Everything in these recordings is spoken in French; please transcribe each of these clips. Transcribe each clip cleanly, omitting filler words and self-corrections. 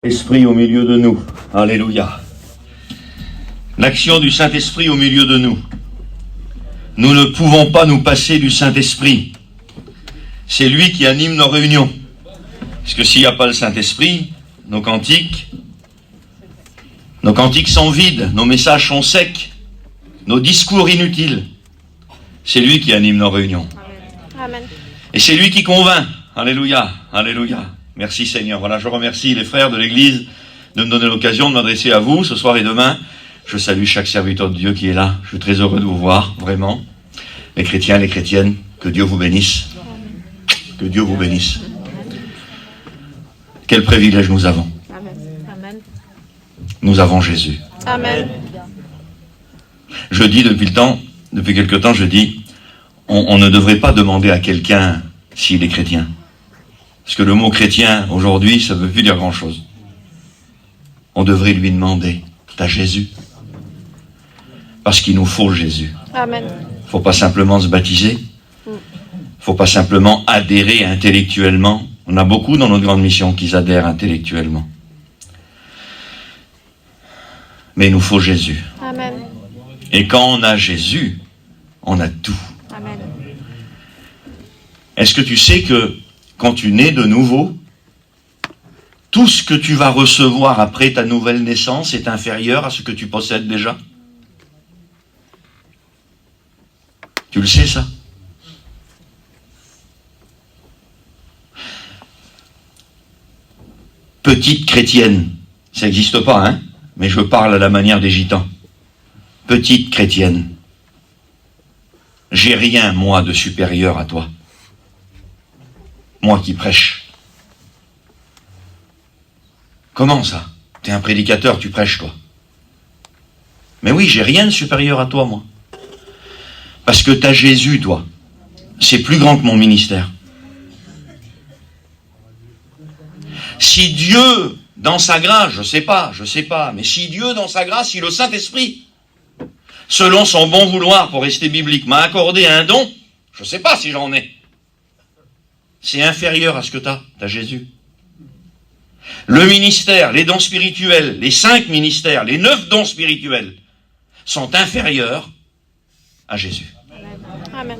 Esprit au milieu de nous. Alléluia. L'action du Saint-Esprit au milieu de nous. Nous ne pouvons pas nous passer du Saint-Esprit. C'est lui qui anime nos réunions. Parce que s'il n'y a pas le Saint-Esprit, nos cantiques sont vides, nos messages sont secs, nos discours inutiles. C'est lui qui anime nos réunions. Amen. Et c'est lui qui convainc. Alléluia, alléluia. Merci Seigneur. Voilà, je remercie les frères de l'Église de me donner l'occasion de m'adresser à vous ce soir et demain. Je salue chaque serviteur de Dieu qui est là. Je suis très heureux de vous voir, vraiment. Les chrétiens, les chrétiennes, que Dieu vous bénisse. Que Dieu vous bénisse. Quel privilège nous avons. Amen. Nous avons Jésus. Amen. Je dis depuis quelque temps, je dis, on ne devrait pas demander à quelqu'un s'il est chrétien. Parce que le mot chrétien, aujourd'hui, ça ne veut plus dire grand-chose. On devrait lui demander, t'as Jésus? Parce qu'il nous faut Jésus. Amen. Il ne faut pas simplement se baptiser. Il ne faut pas simplement adhérer intellectuellement. On a beaucoup dans notre grande mission qui adhèrent intellectuellement. Mais il nous faut Jésus. Amen. Et quand on a Jésus, on a tout. Amen. Est-ce que tu sais que quand tu nais de nouveau, tout ce que tu vas recevoir après ta nouvelle naissance est inférieur à ce que tu possèdes déjà? Tu le sais, ça? Petite chrétienne, ça n'existe pas, hein? Mais je parle à la manière des gitans. Petite chrétienne, j'ai rien, moi, de supérieur à toi. Moi qui prêche. Comment ça? T'es un prédicateur, tu prêches, toi. Mais oui, j'ai rien de supérieur à toi, moi. Parce que t'as Jésus, toi. C'est plus grand que mon ministère. Si Dieu, dans sa grâce, je sais pas, mais si Dieu, dans sa grâce, si le Saint-Esprit, selon son bon vouloir, pour rester biblique, m'a accordé un don, je sais pas si j'en ai. C'est inférieur à ce que t'as Jésus. Le ministère, les dons spirituels, les 5 ministères, les 9 dons spirituels sont inférieurs à Jésus. Amen.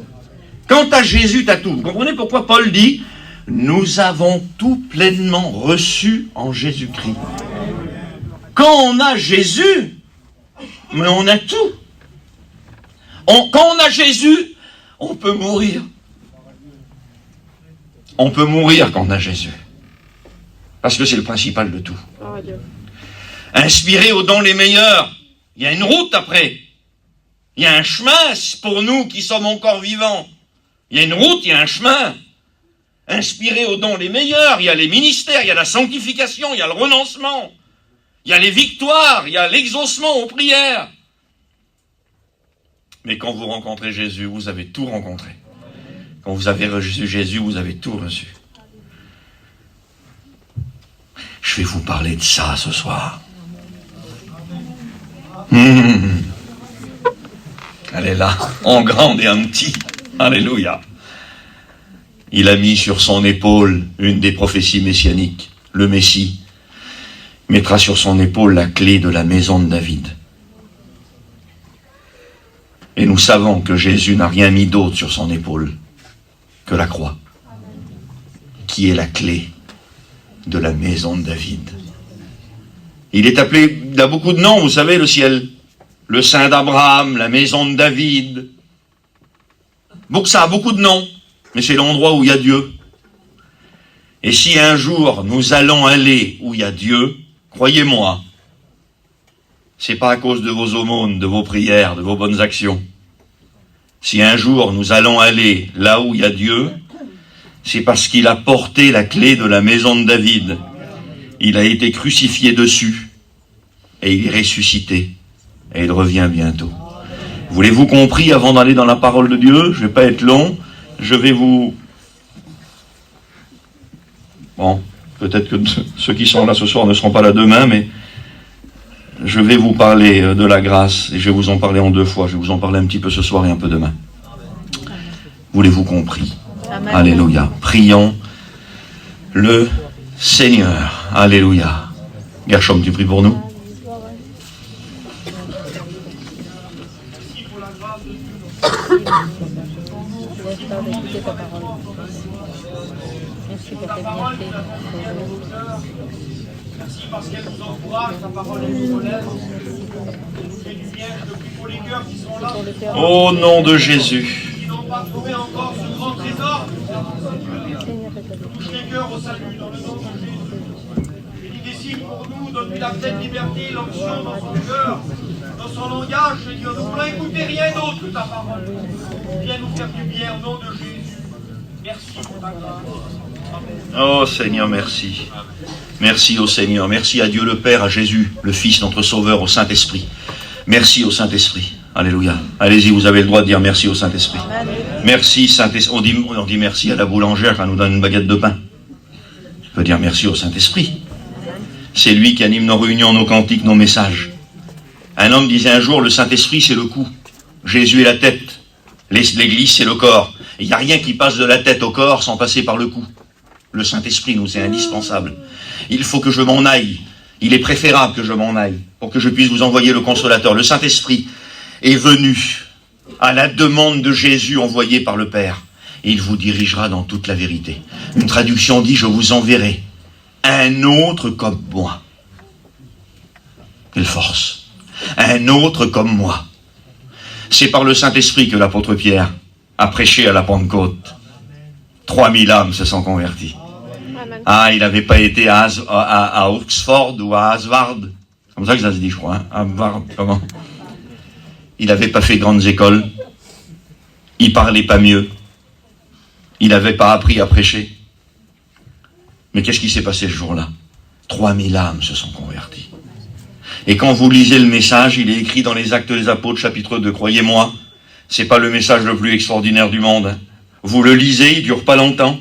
Quand t'as Jésus, t'as tout. Vous comprenez pourquoi Paul dit « Nous avons tout pleinement reçu en Jésus-Christ ». Quand on a Jésus, mais on a tout. Quand on a Jésus, on peut mourir. On peut mourir quand on a Jésus. Parce que c'est le principal de tout. Inspiré aux dons les meilleurs. Il y a une route après. Il y a un chemin pour nous qui sommes encore vivants. Il y a une route, il y a un chemin. Inspiré aux dons les meilleurs. Il y a les ministères, il y a la sanctification, il y a le renoncement. Il y a les victoires, il y a l'exaucement aux prières. Mais quand vous rencontrez Jésus, vous avez tout rencontré. Quand vous avez reçu Jésus, vous avez tout reçu. Je vais vous parler de ça ce soir. Elle est là, en grande et en petit. Alléluia. Il a mis sur son épaule une des prophéties messianiques. Le Messie mettra sur son épaule la clé de la maison de David. Et nous savons que Jésus n'a rien mis d'autre sur son épaule que la croix, qui est la clé de la maison de David. Il est appelé, il a beaucoup de noms, vous savez, le ciel. Le sein d'Abraham, la maison de David. Ça a beaucoup de noms, mais c'est l'endroit où il y a Dieu. Et si un jour nous allons aller où il y a Dieu, croyez-moi, c'est pas à cause de vos aumônes, de vos prières, de vos bonnes actions. Si un jour nous allons aller là où il y a Dieu, c'est parce qu'il a porté la clé de la maison de David. Il a été crucifié dessus et il est ressuscité et il revient bientôt. Voulez-vous compris avant d'aller dans la parole de Dieu? Je ne vais pas être long. Je vais vous... Bon, peut-être que ceux qui sont là ce soir ne seront pas là demain, mais je vais vous parler de la grâce et je vais vous en parler en 2 fois. Je vais vous en parler un petit peu ce soir et un peu demain. Voulez-vous compris? Amen. Alléluia. Prions le Seigneur. Alléluia. Gershom, tu pries pour nous? Laisse-leur d'écouter ta parole. Merci pour tes bienfaits. Merci parce qu'elle nous encourage, ta parole nous relève. Fais du bien, je prie pour les cœurs qui sont là, Au nom de Jésus. qui n'ont pas trouvé encore ce grand trésor. Touche les cœurs au salut dans le nom de Jésus. Bénis des signes pour nous, donne-lui la pleine liberté, l'onction dans son cœur, dans son langage. Seigneur, nous voulons écouter rien d'autre que ta parole. Viens nous faire du bien au nom de Jésus. Merci pour ta grâce. Oh Seigneur, merci. Merci au Seigneur. Merci à Dieu le Père, à Jésus, le Fils, notre Sauveur, au Saint-Esprit. Merci au Saint-Esprit. Alléluia. Allez-y, vous avez le droit de dire merci au Saint-Esprit. Merci Saint-Esprit. On dit merci à la boulangère quand elle nous donne une baguette de pain. Tu peux dire merci au Saint-Esprit. C'est lui qui anime nos réunions, nos cantiques, nos messages. Un homme disait un jour, le Saint-Esprit c'est le cou. Jésus est la tête. L'Église c'est le corps. Il n'y a rien qui passe de la tête au corps sans passer par le cou. Le Saint-Esprit nous est indispensable. Il faut que je m'en aille. Il est préférable que je m'en aille pour que je puisse vous envoyer le Consolateur. Le Saint-Esprit est venu à la demande de Jésus envoyé par le Père. Et il vous dirigera dans toute la vérité. Une traduction dit, je vous enverrai un autre comme moi. Quelle force! Un autre comme moi. C'est par le Saint-Esprit que l'apôtre Pierre a prêché à la Pentecôte. 3000 âmes se sont converties. Amen. Ah, il n'avait pas été à Oxford ou à Harvard. C'est comme ça que ça se dit, je crois. Hein? Harvard, comment? Il n'avait pas fait grandes écoles. Il parlait pas mieux. Il n'avait pas appris à prêcher. Mais qu'est-ce qui s'est passé ce jour-là? 3000 âmes se sont converties. Et quand vous lisez le message, il est écrit dans les Actes des Apôtres, chapitre 2. Croyez-moi, c'est pas le message le plus extraordinaire du monde. Hein. Vous le lisez, il dure pas longtemps.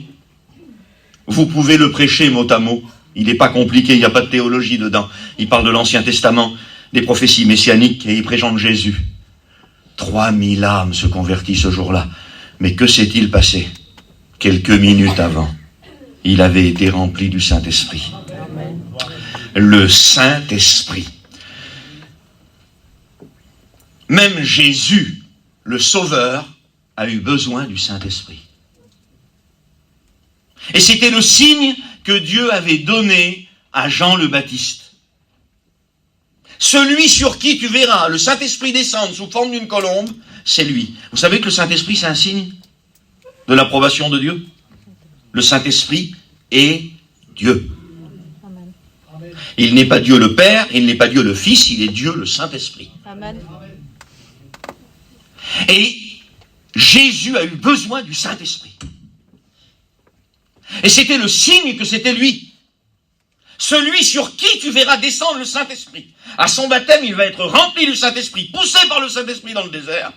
Vous pouvez le prêcher mot à mot. Il n'est pas compliqué, il n'y a pas de théologie dedans. Il parle de l'Ancien Testament, des prophéties messianiques, et il présente Jésus. 3000 âmes se convertissent ce jour-là. Mais que s'est-il passé? Quelques minutes avant, il avait été rempli du Saint-Esprit. Le Saint-Esprit. Même Jésus, le Sauveur, a eu besoin du Saint-Esprit. Et c'était le signe que Dieu avait donné à Jean le Baptiste. Celui sur qui tu verras le Saint-Esprit descendre sous forme d'une colombe, c'est lui. Vous savez que le Saint-Esprit, c'est un signe de l'approbation de Dieu. Le Saint-Esprit est Dieu. Amen. Il n'est pas Dieu le Père, il n'est pas Dieu le Fils, il est Dieu le Saint-Esprit. Amen. Et Jésus a eu besoin du Saint-Esprit. Et c'était le signe que c'était lui. Celui sur qui tu verras descendre le Saint-Esprit. À son baptême, il va être rempli du Saint-Esprit, poussé par le Saint-Esprit dans le désert.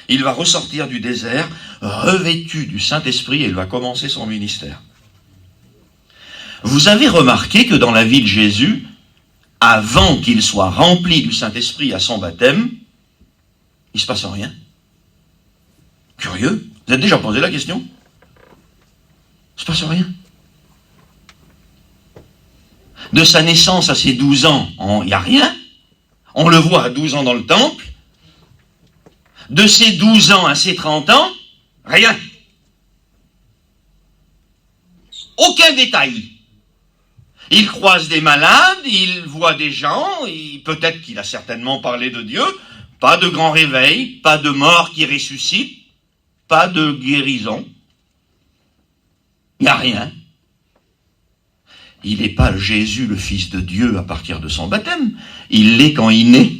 Il va ressortir du désert, revêtu du Saint-Esprit, et il va commencer son ministère. Vous avez remarqué que dans la vie de Jésus, avant qu'il soit rempli du Saint-Esprit à son baptême, il ne se passe rien. Curieux. Vous avez déjà posé la question? Il ne se passe rien. De sa naissance à ses 12 ans, il n'y a rien. On le voit à 12 ans dans le temple. De ses 12 ans à ses 30 ans, rien. Aucun détail. Il croise des malades, il voit des gens, peut-être qu'il a certainement parlé de Dieu. Pas de grand réveil, pas de mort qui ressuscite, pas de guérison. Il n'y a rien. Il n'est pas Jésus, le Fils de Dieu, à partir de son baptême. Il l'est quand il naît.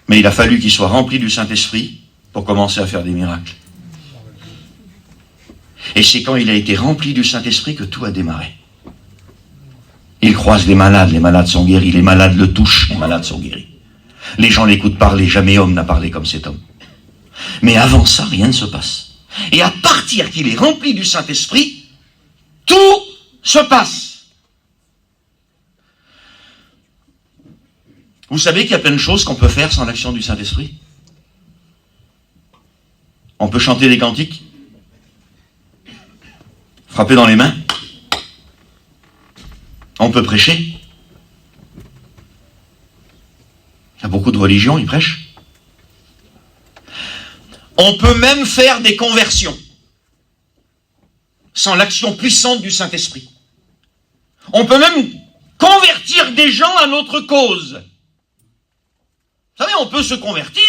Mais il a fallu qu'il soit rempli du Saint-Esprit pour commencer à faire des miracles. Et c'est quand il a été rempli du Saint-Esprit que tout a démarré. Il croise les malades sont guéris, les malades le touchent, les malades sont guéris. Les gens l'écoutent parler, jamais homme n'a parlé comme cet homme. Mais avant ça, rien ne se passe. Et à partir qu'il est rempli du Saint-Esprit, tout se passe. Vous savez qu'il y a plein de choses qu'on peut faire sans l'action du Saint-Esprit. On peut chanter des cantiques, frapper dans les mains, On peut prêcher. Il y a beaucoup de religions, ils prêchent. On peut même faire des conversions sans l'action puissante du Saint-Esprit. On peut même convertir des gens à notre cause. Vous savez, on peut se convertir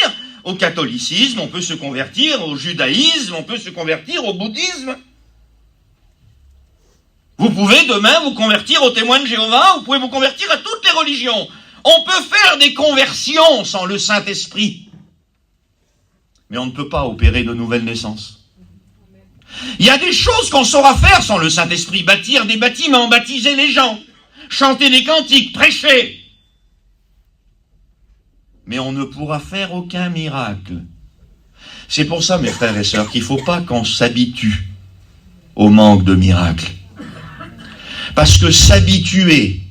au catholicisme, on peut se convertir au judaïsme, on peut se convertir au bouddhisme. Vous pouvez demain vous convertir aux témoins de Jéhovah, vous pouvez vous convertir à toutes les religions. On peut faire des conversions sans le Saint-Esprit. Mais on ne peut pas opérer de nouvelles naissances. Il y a des choses qu'on saura faire sans le Saint-Esprit. Bâtir des bâtiments, baptiser les gens, chanter des cantiques, prêcher. Mais on ne pourra faire aucun miracle. C'est pour ça, mes frères et sœurs, qu'il ne faut pas qu'on s'habitue au manque de miracles. Parce que s'habituer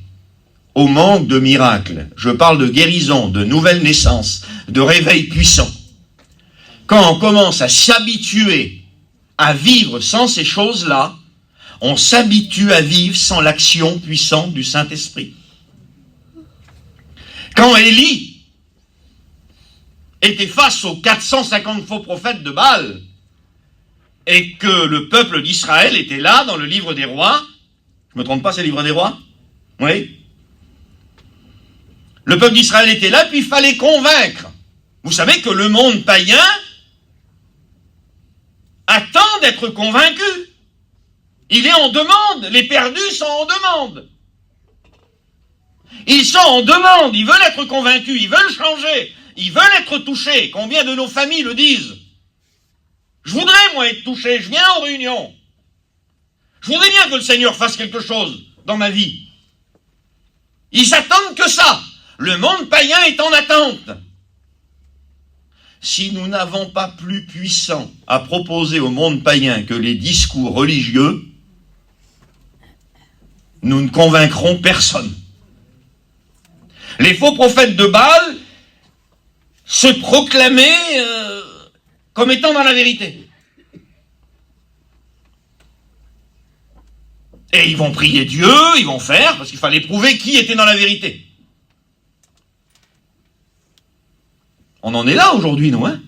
au manque de miracles, je parle de guérison, de nouvelle naissance, de réveil puissant. Quand on commence à s'habituer à vivre sans ces choses-là, on s'habitue à vivre sans l'action puissante du Saint-Esprit. Quand Élie était face aux 450 faux prophètes de Baal, et que le peuple d'Israël était là dans le livre des rois, je ne me trompe pas, c'est le livre des rois? Oui. Le peuple d'Israël était là, puis il fallait convaincre. Vous savez que le monde païen attend d'être convaincu. Il est en demande. Les perdus sont en demande. Ils sont en demande. Ils veulent être convaincus. Ils veulent changer. Ils veulent être touchés. Combien de nos familles le disent? Je voudrais, moi, être touché. Je viens aux réunions. Je voudrais bien que le Seigneur fasse quelque chose dans ma vie. Ils attendent que ça. Le monde païen est en attente. Si nous n'avons pas plus puissant à proposer au monde païen que les discours religieux, nous ne convaincrons personne. Les faux prophètes de Baal se proclamaient comme étant dans la vérité. Et ils vont prier Dieu, ils vont faire, parce qu'il fallait prouver qui était dans la vérité. On en est là aujourd'hui, nous, hein?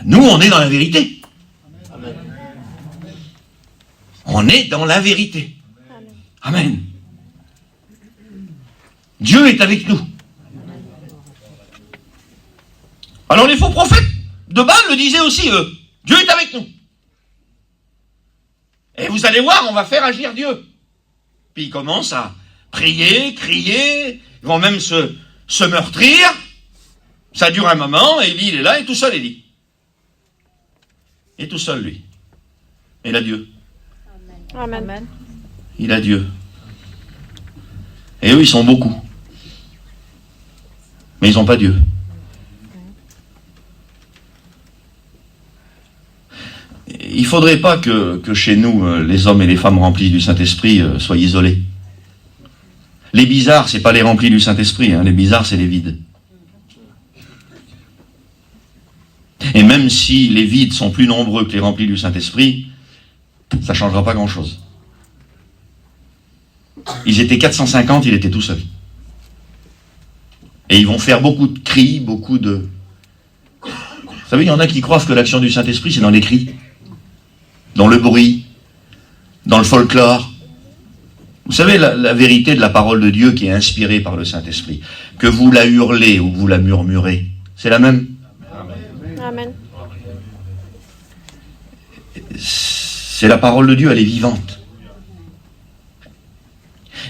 Nous, on est dans la vérité. Amen. On est dans la vérité. Amen. Amen. Dieu est avec nous. Alors les faux prophètes de Baal le disaient aussi, eux. Dieu est avec nous. Et vous allez voir, on va faire agir Dieu. Puis ils commencent à prier, crier, ils vont même se meurtrir. Ça dure un moment, Élie, il est là, et tout seul, Élie. Il est tout seul, lui. Il a Dieu. Amen. Il a Dieu. Et eux, ils sont beaucoup. Mais ils n'ont pas Dieu. Il ne faudrait pas que chez nous, les hommes et les femmes remplis du Saint-Esprit soient isolés. Les bizarres, c'est pas les remplis du Saint-Esprit, hein. Les bizarres, c'est les vides. Et même si les vides sont plus nombreux que les remplis du Saint-Esprit, ça ne changera pas grand-chose. Ils étaient 450, il était tout seul. Et ils vont faire beaucoup de cris, beaucoup de... Vous savez, il y en a qui croient que l'action du Saint-Esprit, c'est dans les cris, dans le bruit, dans le folklore. Vous savez, la vérité de la parole de Dieu qui est inspirée par le Saint-Esprit, que vous la hurlez ou vous la murmurez, c'est la même. Amen. C'est la parole de Dieu, elle est vivante.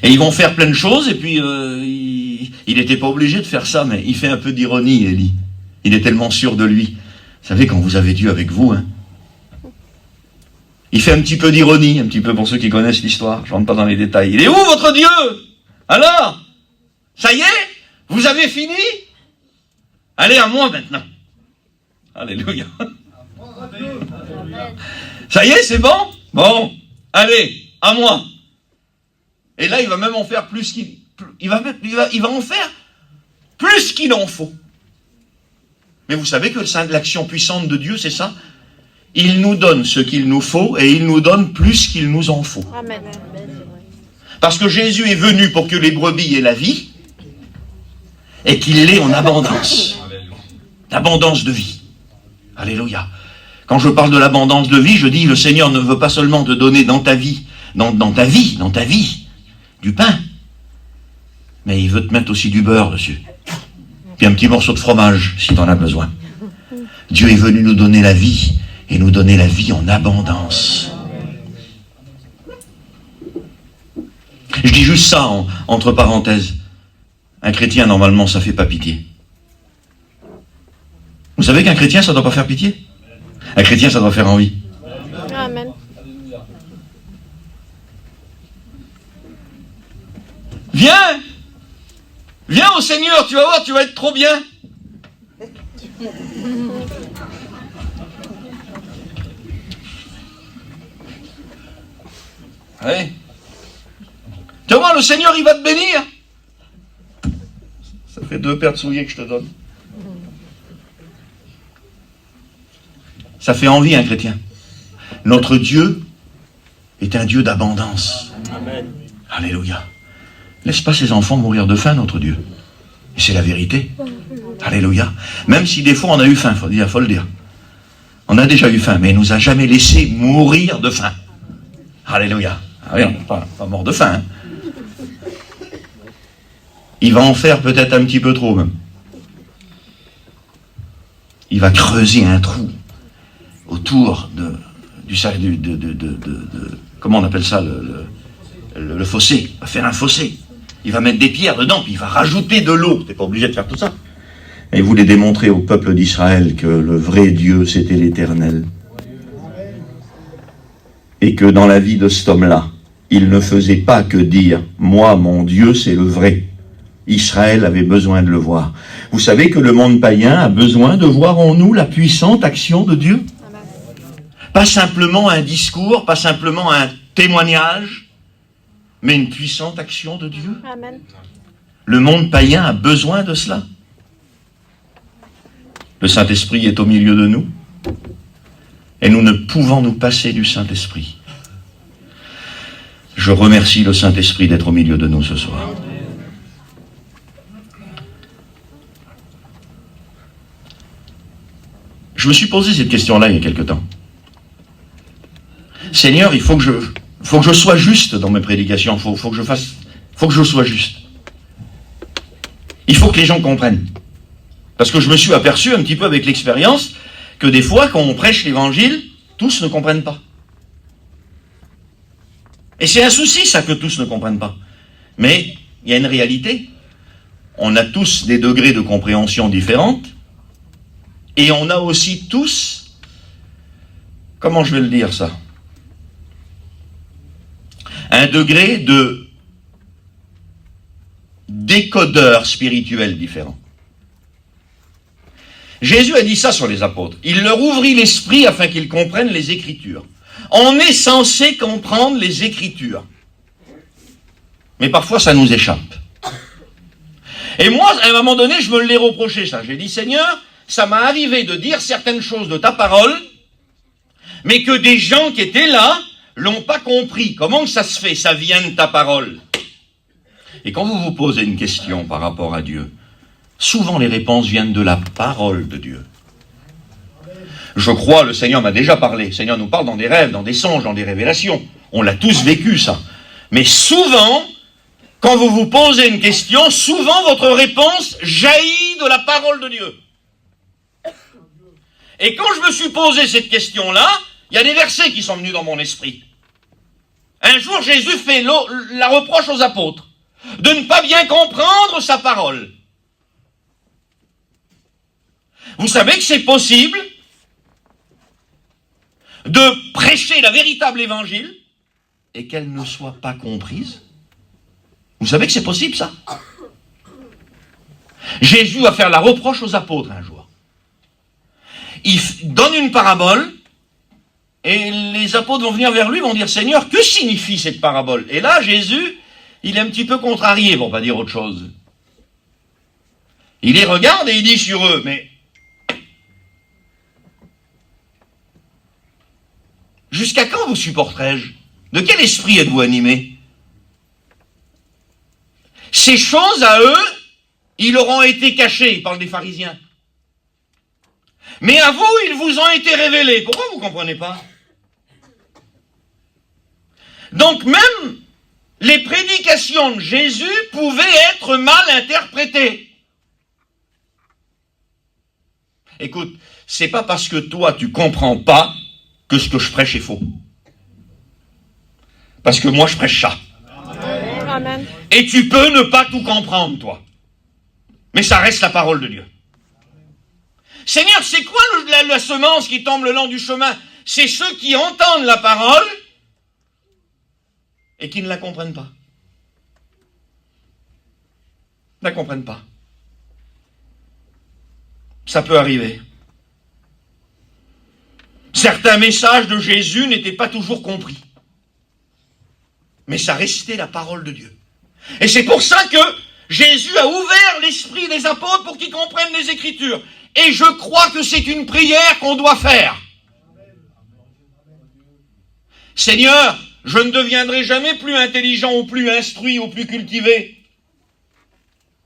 Et ils vont faire plein de choses, et puis il n'était pas obligé de faire ça, mais il fait un peu d'ironie, Élie. Il est tellement sûr de lui. Vous savez, quand vous avez Dieu avec vous, hein, il fait un petit peu d'ironie, un petit peu pour ceux qui connaissent l'histoire. Je ne rentre pas dans les détails. Il est où votre Dieu? Alors? Ça y est? Vous avez fini? Allez à moi maintenant. Alléluia. Ça y est, c'est bon? Bon, allez, à moi. Et là, il va même en faire plus qu'il... Il va en faire plus qu'il en faut. Mais vous savez que l'action puissante de Dieu, c'est ça? il nous donne ce qu'il nous faut et il nous donne plus qu'il nous en faut. Amen. Parce que Jésus est venu pour que les brebis aient la vie et qu'il l'ait en abondance. L'abondance de vie. Alléluia. Quand je parle de l'abondance de vie, je dis le Seigneur ne veut pas seulement te donner dans ta vie, dans ta vie, du pain, mais il veut te mettre aussi du beurre dessus. Puis un petit morceau de fromage, si tu en as besoin. Dieu est venu nous donner la vie, et nous donner la vie en abondance. Je dis juste ça entre parenthèses. Un chrétien, normalement, ça fait pas pitié. Vous savez qu'un chrétien, ça doit pas faire pitié? Un chrétien, ça doit faire envie. Amen. Viens! Viens au Seigneur, tu vas voir, tu vas être trop bien. Ouais. Tu vas voir, le Seigneur, il va te bénir. Ça fait 2 paires de souliers que je te donne. Ça fait envie, un chrétien. Notre Dieu est un Dieu d'abondance. Amen. Alléluia. Laisse pas ses enfants mourir de faim, notre Dieu. Et c'est la vérité. Alléluia. Même si des fois on a eu faim, faut le dire. On a déjà eu faim, mais il nous a jamais laissé mourir de faim. Alléluia. Ah oui, on n'est pas mort de faim. Hein. Il va en faire peut-être un petit peu trop même. Il va creuser un trou autour du comment on appelle ça, le fossé. Il va faire un fossé. Il va mettre des pierres dedans, puis il va rajouter de l'eau. T'es pas obligé de faire tout ça. Et il voulait démontrer au peuple d'Israël que le vrai Dieu, c'était l'Éternel. Et que dans la vie de cet homme-là, il ne faisait pas que dire « Moi, mon Dieu, c'est le vrai ». Israël avait besoin de le voir. Vous savez que le monde païen a besoin de voir en nous la puissante action de Dieu. Pas simplement un discours, pas simplement un témoignage, mais une puissante action de Dieu. Amen. Le monde païen a besoin de cela. Le Saint-Esprit est au milieu de nous, et nous ne pouvons nous passer du Saint-Esprit. Je remercie le Saint-Esprit d'être au milieu de nous ce soir. Je me suis posé cette question-là il y a quelque temps. Seigneur, il faut que je sois juste dans mes prédications. Faut que je sois juste. Il faut que les gens comprennent. Parce que je me suis aperçu un petit peu avec l'expérience que des fois, quand on prêche l'évangile, tous ne comprennent pas. Et c'est un souci, ça, que tous ne comprennent pas. Mais il y a une réalité. On a tous des degrés de compréhension différentes. Et on a aussi tous, comment je vais le dire ça, un degré de décodeur spirituel différent. Jésus a dit ça sur les apôtres. Il leur ouvrit l'esprit afin qu'ils comprennent les Écritures. On est censé comprendre les Écritures. Mais parfois ça nous échappe. Et moi, à un moment donné, je me l'ai reproché ça. J'ai dit, Seigneur, ça m'a arrivé de dire certaines choses de ta parole, mais que des gens qui étaient là l'ont pas compris. Comment ça se fait? Ça vient de ta parole. Et quand vous vous posez une question par rapport à Dieu, souvent les réponses viennent de la parole de Dieu. Je crois, le Seigneur m'a déjà parlé. Le Seigneur nous parle dans des rêves, dans des songes, dans des révélations. On l'a tous vécu, ça. Mais souvent, quand vous vous posez une question, souvent votre réponse jaillit de la parole de Dieu. Et quand je me suis posé cette question-là, il y a des versets qui sont venus dans mon esprit. Un jour, Jésus fait la reproche aux apôtres de ne pas bien comprendre sa parole. Vous savez que c'est possible de prêcher la véritable évangile et qu'elle ne soit pas comprise. Vous savez que c'est possible, ça? Jésus va faire la reproche aux apôtres un jour. Il donne une parabole et les apôtres vont venir vers lui, vont dire, Seigneur, que signifie cette parabole? Et là, Jésus, il est un petit peu contrarié, pour pas dire autre chose. Il les regarde et il dit sur eux, mais jusqu'à quand vous supporterai-je? De quel esprit êtes-vous animés? Ces choses à eux, ils leur ont été cachées, il parle des pharisiens. Mais à vous, ils vous ont été révélés. Pourquoi vous ne comprenez pas? Donc même les prédications de Jésus pouvaient être mal interprétées. Écoute, c'est pas parce que toi tu comprends pas que ce que je prêche est faux. Parce que moi je prêche ça. Amen. Et tu peux ne pas tout comprendre, toi. Mais ça reste la parole de Dieu. Seigneur, c'est quoi la semence qui tombe le long du chemin? C'est ceux qui entendent la parole et qui ne la comprennent pas. Ne la comprennent pas. Ça peut arriver. Certains messages de Jésus n'étaient pas toujours compris. Mais ça restait la parole de Dieu. Et c'est pour ça que Jésus a ouvert l'esprit des apôtres pour qu'ils comprennent les Écritures. Et je crois que c'est une prière qu'on doit faire. Seigneur, je ne deviendrai jamais plus intelligent ou plus instruit ou plus cultivé.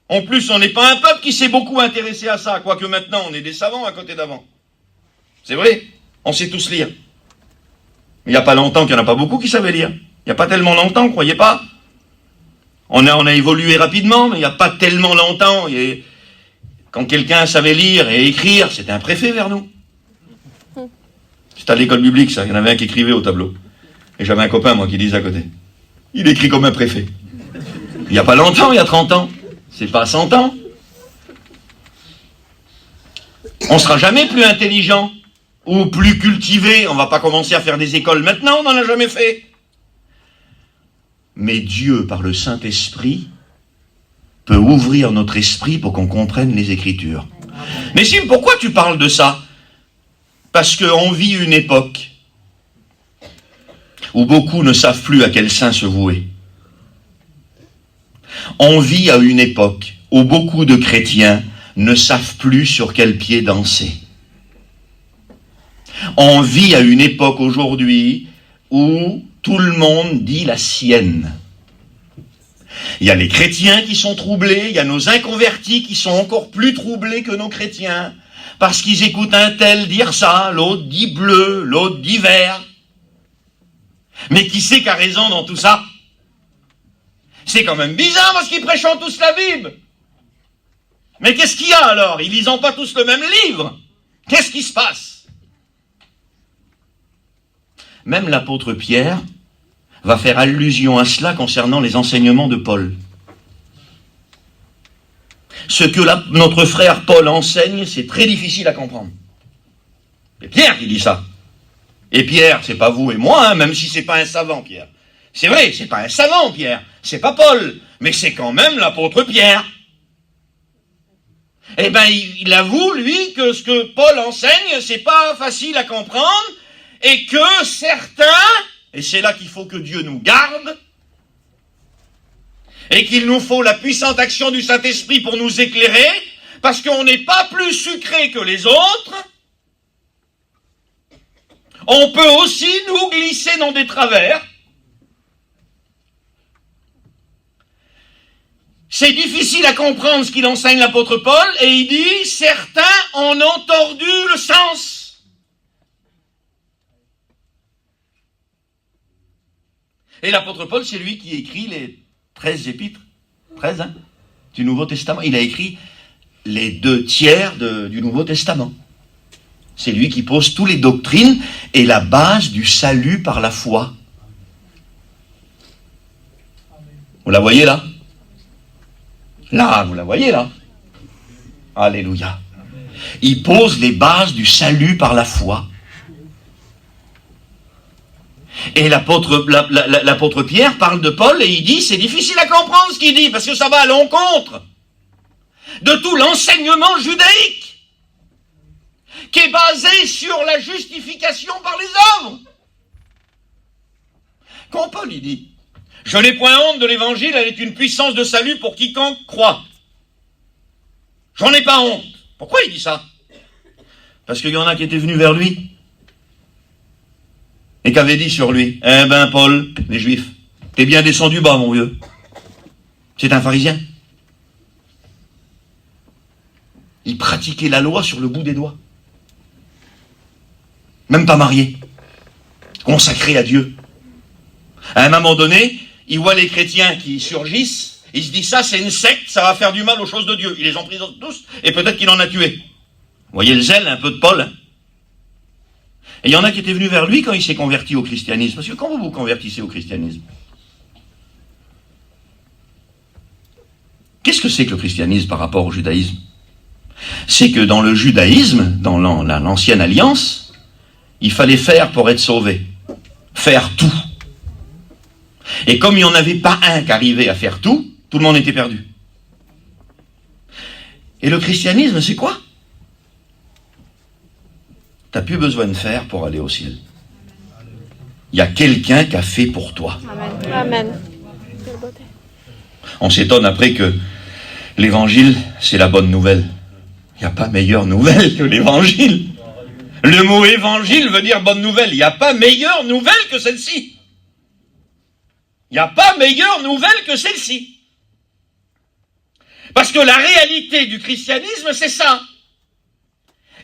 En plus, on n'est pas un peuple qui s'est beaucoup intéressé à ça, quoique maintenant on est des savants à côté d'avant. C'est vrai, on sait tous lire. Il n'y a pas longtemps qu'il n'y en a pas beaucoup qui savaient lire. Il n'y a pas tellement longtemps, croyez pas. On a évolué rapidement, mais il n'y a pas tellement longtemps. Quand quelqu'un savait lire et écrire, c'était un préfet vers nous. C'était à l'école biblique, ça. Il y en avait un qui écrivait au tableau. Et j'avais un copain, moi, qui disait à côté. Il écrit comme un préfet. Il n'y a pas longtemps, il y a 30 ans. C'est pas 100 ans. On sera jamais plus intelligent ou plus cultivé. On va pas commencer à faire des écoles maintenant, on n'en a jamais fait. Mais Dieu, par le Saint-Esprit, peut ouvrir notre esprit pour qu'on comprenne les Écritures. Mais Sim, pourquoi tu parles de ça? Parce qu'on vit une époque où beaucoup ne savent plus à quel saint se vouer. On vit à une époque où beaucoup de chrétiens ne savent plus sur quel pied danser. On vit à une époque aujourd'hui où tout le monde dit la sienne. Il y a les chrétiens qui sont troublés, il y a nos inconvertis qui sont encore plus troublés que nos chrétiens, parce qu'ils écoutent un tel dire ça, l'autre dit bleu, l'autre dit vert. Mais qui c'est qui a raison dans tout ça? C'est quand même bizarre parce qu'ils prêchent tous la Bible. Mais qu'est-ce qu'il y a alors? Ils lisent pas tous le même livre. Qu'est-ce qui se passe? Même l'apôtre Pierre va faire allusion à cela concernant les enseignements de Paul. Ce que notre frère Paul enseigne, c'est très difficile à comprendre. C'est Pierre qui dit ça. Et Pierre, c'est pas vous et moi, hein, même si c'est pas un savant, Pierre. C'est vrai, c'est pas un savant, Pierre. C'est pas Paul. Mais c'est quand même l'apôtre Pierre. Eh ben, il avoue, lui, que ce que Paul enseigne, c'est pas facile à comprendre, et que certains, et c'est là qu'il faut que Dieu nous garde, et qu'il nous faut la puissante action du Saint-Esprit pour nous éclairer, parce qu'on n'est pas plus sucré que les autres, on peut aussi nous glisser dans des travers. C'est difficile à comprendre ce qu'il enseigne l'apôtre Paul, et il dit, certains en ont tordu le sens. Et l'apôtre Paul, c'est lui qui écrit les 13 épîtres, 13 hein, du Nouveau Testament. Il a écrit les 2 tiers du Nouveau Testament. C'est lui qui pose toutes les doctrines et la base du salut par la foi. Vous la voyez là? Là, vous la voyez là? Alléluia. Il pose les bases du salut par la foi. Et l'apôtre Pierre parle de Paul et il dit, c'est difficile à comprendre ce qu'il dit, parce que ça va à l'encontre de tout l'enseignement judaïque, qui est basé sur la justification par les œuvres. Quand Paul il dit, je n'ai point honte de l'évangile, elle est une puissance de salut pour quiconque croit. J'en ai pas honte. Pourquoi il dit ça? Parce qu'il y en a qui étaient venus vers lui. Et qu'avait dit sur lui? Eh ben, Paul, les Juifs, t'es bien descendu bas, mon vieux. C'est un pharisien. Il pratiquait la loi sur le bout des doigts. Même pas marié. Consacré à Dieu. À un moment donné, il voit les chrétiens qui surgissent, il se dit ça c'est une secte, ça va faire du mal aux choses de Dieu. Il les emprisonne tous, et peut-être qu'il en a tué. Vous voyez le zèle un peu de Paul, hein? Et il y en a qui étaient venus vers lui quand il s'est converti au christianisme. Parce que quand vous vous convertissez au christianisme, qu'est-ce que c'est que le christianisme par rapport au judaïsme? C'est que dans le judaïsme, dans l'ancienne alliance, il fallait faire pour être sauvé. Faire tout. Et comme il n'y en avait pas un qui arrivait à faire tout, tout le monde était perdu. Et le christianisme, c'est quoi? Tu n'as plus besoin de faire pour aller au ciel. Il y a quelqu'un qui a fait pour toi. Amen. Amen. Quelle beauté. On s'étonne après que l'évangile, c'est la bonne nouvelle. Il n'y a pas meilleure nouvelle que l'évangile. Le mot évangile veut dire bonne nouvelle. Il n'y a pas meilleure nouvelle que celle-ci. Il n'y a pas meilleure nouvelle que celle-ci. Parce que la réalité du christianisme, c'est ça.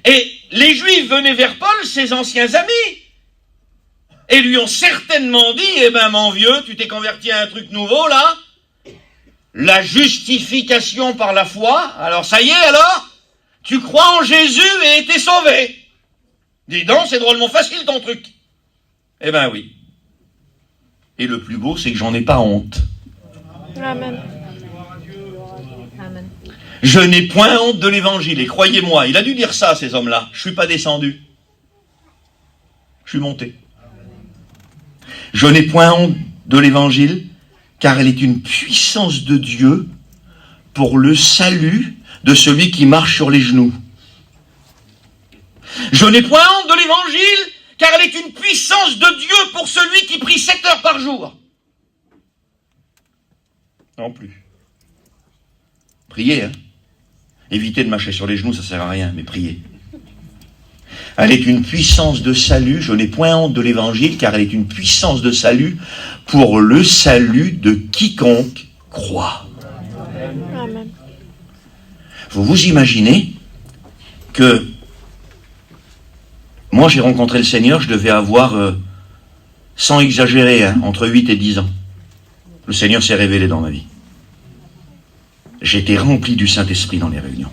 Et les Juifs venaient vers Paul, ses anciens amis, et lui ont certainement dit, eh ben mon vieux, tu t'es converti à un truc nouveau là, la justification par la foi, alors ça y est alors, tu crois en Jésus et t'es sauvé. Dis donc, c'est drôlement facile ton truc. Eh ben oui. Et le plus beau, c'est que j'en ai pas honte. Amen. Amen. Je n'ai point honte de l'évangile, et croyez-moi, il a dû dire ça à ces hommes-là. Je suis pas descendu. Je suis monté. Je n'ai point honte de l'évangile, car elle est une puissance de Dieu pour le salut de celui qui marche sur les genoux. Je n'ai point honte de l'évangile, car elle est une puissance de Dieu pour celui qui prie 7 heures par jour. Non plus. Priez, hein. Évitez de marcher sur les genoux, ça sert à rien, mais priez. Elle est une puissance de salut, je n'ai point honte de l'évangile, car elle est une puissance de salut pour le salut de quiconque croit. Amen. Vous vous imaginez que moi j'ai rencontré le Seigneur, je devais avoir, sans exagérer, hein, entre 8 et 10 ans. Le Seigneur s'est révélé dans ma vie. J'étais rempli du Saint-Esprit dans les réunions.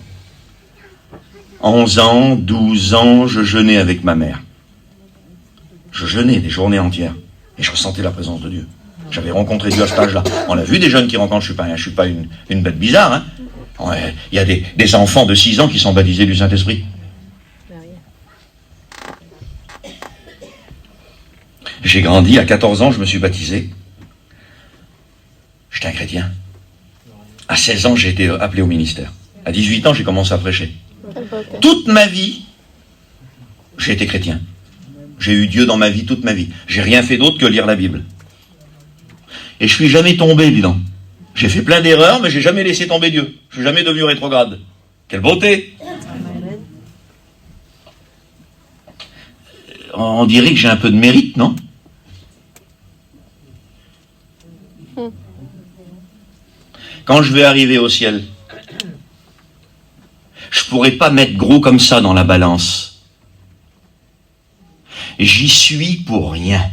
11 ans, 12 ans, je jeûnais avec ma mère. Je jeûnais des journées entières. Et je ressentais la présence de Dieu. J'avais rencontré Dieu à cet âge-là. On a vu des jeunes qui rencontrent, je suis pas une bête bizarre. Hein. Il y a des enfants de 6 ans qui sont baptisés du Saint-Esprit. J'ai grandi, à 14 ans, je me suis baptisé. J'étais un chrétien. À 16 ans, j'ai été appelé au ministère. À 18 ans, j'ai commencé à prêcher. Toute ma vie, j'ai été chrétien. J'ai eu Dieu dans ma vie toute ma vie. J'ai rien fait d'autre que lire la Bible. Et je suis jamais tombé, dis donc. J'ai fait plein d'erreurs, mais j'ai jamais laissé tomber Dieu. Je suis jamais devenu rétrograde. Quelle beauté! On dirait que j'ai un peu de mérite, non? Quand je vais arriver au ciel, je pourrais pas mettre gros comme ça dans la balance. J'y suis pour rien.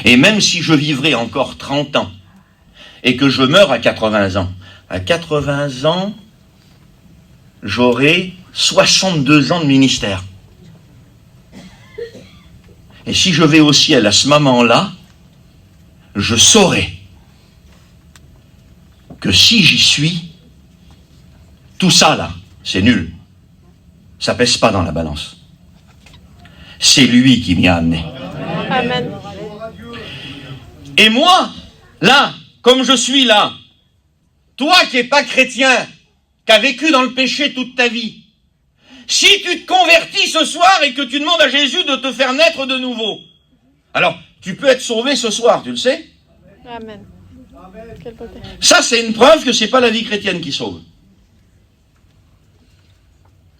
Et même si je vivrai encore 30 ans, et que je meurs à 80 ans, à 80 ans, j'aurai 62 ans de ministère. Et si je vais au ciel à ce moment-là, je saurai que si j'y suis, tout ça là, c'est nul. Ça pèse pas dans la balance. C'est lui qui m'y a amené. Amen. Et moi, là, comme je suis là, toi qui n'es pas chrétien, qui as vécu dans le péché toute ta vie, si tu te convertis ce soir et que tu demandes à Jésus de te faire naître de nouveau, alors tu peux être sauvé ce soir, tu le sais? Amen. Quelle beauté. Ça, c'est une preuve que c'est pas la vie chrétienne qui sauve.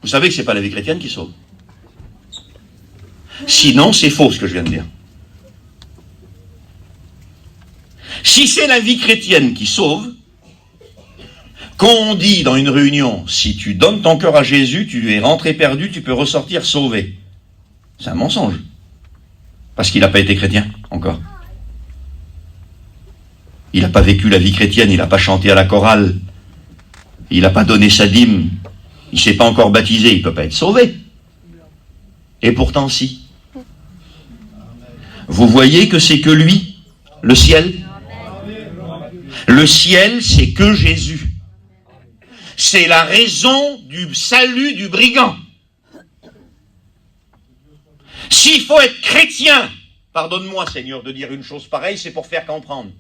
Vous savez que c'est pas la vie chrétienne qui sauve. Sinon, c'est faux ce que je viens de dire. Si c'est la vie chrétienne qui sauve, quand on dit dans une réunion, si tu donnes ton cœur à Jésus, tu es rentré perdu, tu peux ressortir sauvé. C'est un mensonge. Parce qu'il n'a pas été chrétien, encore. Il n'a pas vécu la vie chrétienne, il n'a pas chanté à la chorale, il n'a pas donné sa dîme, il ne s'est pas encore baptisé, il ne peut pas être sauvé. Et pourtant si. Vous voyez que c'est que lui, le ciel. Le ciel, c'est que Jésus. C'est la raison du salut du brigand. S'il faut être chrétien, pardonne-moi Seigneur de dire une chose pareille, c'est pour faire comprendre.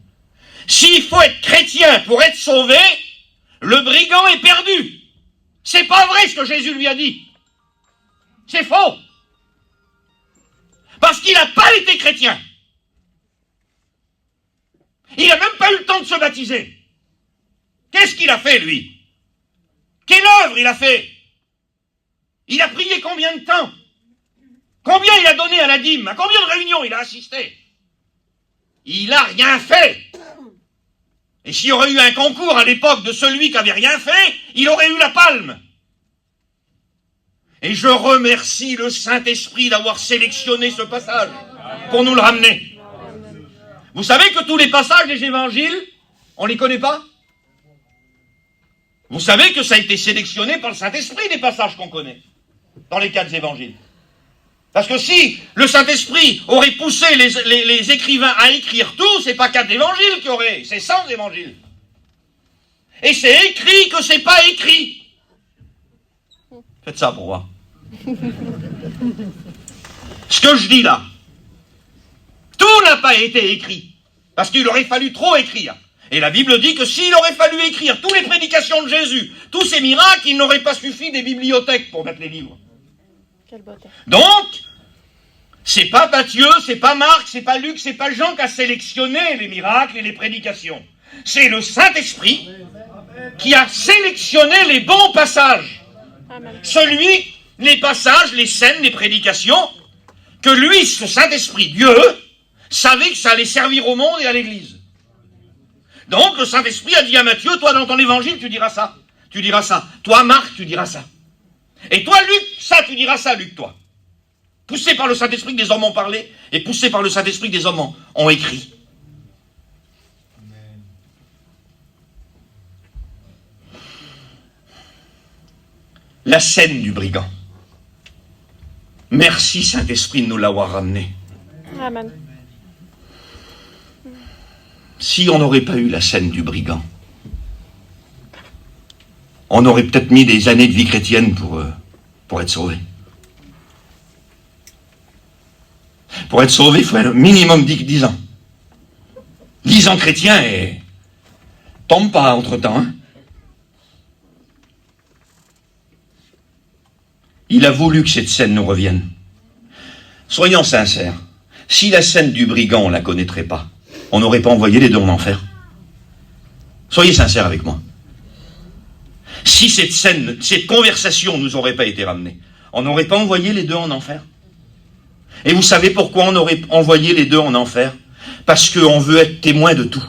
S'il faut être chrétien pour être sauvé, le brigand est perdu. C'est pas vrai ce que Jésus lui a dit. C'est faux. Parce qu'il n'a pas été chrétien. Il n'a même pas eu le temps de se baptiser. Qu'est-ce qu'il a fait, lui? Quelle œuvre il a fait? Il a prié combien de temps? Combien il a donné à la dîme? À combien de réunions il a assisté? Il n'a rien fait. Et s'il y aurait eu un concours à l'époque de celui qui n'avait rien fait, il aurait eu la palme. Et je remercie le Saint-Esprit d'avoir sélectionné ce passage pour nous le ramener. Vous savez que tous les passages des évangiles, on ne les connaît pas? Vous savez que ça a été sélectionné par le Saint-Esprit des passages qu'on connaît dans les 4 évangiles. Parce que si le Saint-Esprit aurait poussé les écrivains à écrire tout, c'est pas 4 évangiles qu'il y aurait, c'est 100 évangiles. Et c'est écrit que c'est pas écrit. Faites ça pour voir. Ce que je dis là, tout n'a pas été écrit. Parce qu'il aurait fallu trop écrire. Et la Bible dit que s'il aurait fallu écrire toutes les prédications de Jésus, tous ces miracles, il n'aurait pas suffi des bibliothèques pour mettre les livres. Quelle beauté. Donc, c'est pas Matthieu, c'est pas Marc, c'est pas Luc, c'est pas Jean qui a sélectionné les miracles et les prédications. C'est le Saint-Esprit qui a sélectionné les bons passages. Amen. Les passages, les scènes, les prédications, que lui, ce Saint-Esprit, Dieu, savait que ça allait servir au monde et à l'Église. Donc, le Saint-Esprit a dit à Matthieu, toi, dans ton évangile, tu diras ça. Tu diras ça. Toi, Marc, tu diras ça. Et toi, Luc, ça, tu diras ça, Luc, toi. Poussé par le Saint-Esprit que des hommes ont parlé, et poussé par le Saint-Esprit que des hommes ont écrit. La scène du brigand. Merci, Saint-Esprit, de nous l'avoir ramené. Amen. Si on n'aurait pas eu la scène du brigand, on aurait peut-être mis des années de vie chrétienne pour être sauvé. Pour être sauvé, il faut un minimum 10 ans. 10 ans chrétiens et tombe pas entre-temps. Hein. Il a voulu que cette scène nous revienne. Soyons sincères. Si la scène du brigand, on ne la connaîtrait pas, on n'aurait pas envoyé les 2 en enfer. Soyez sincères avec moi. Si cette conversation ne nous aurait pas été ramenée, on n'aurait pas envoyé les 2 en enfer. Et vous savez pourquoi on aurait envoyé les 2 en enfer? Parce qu'on veut être témoin de tout.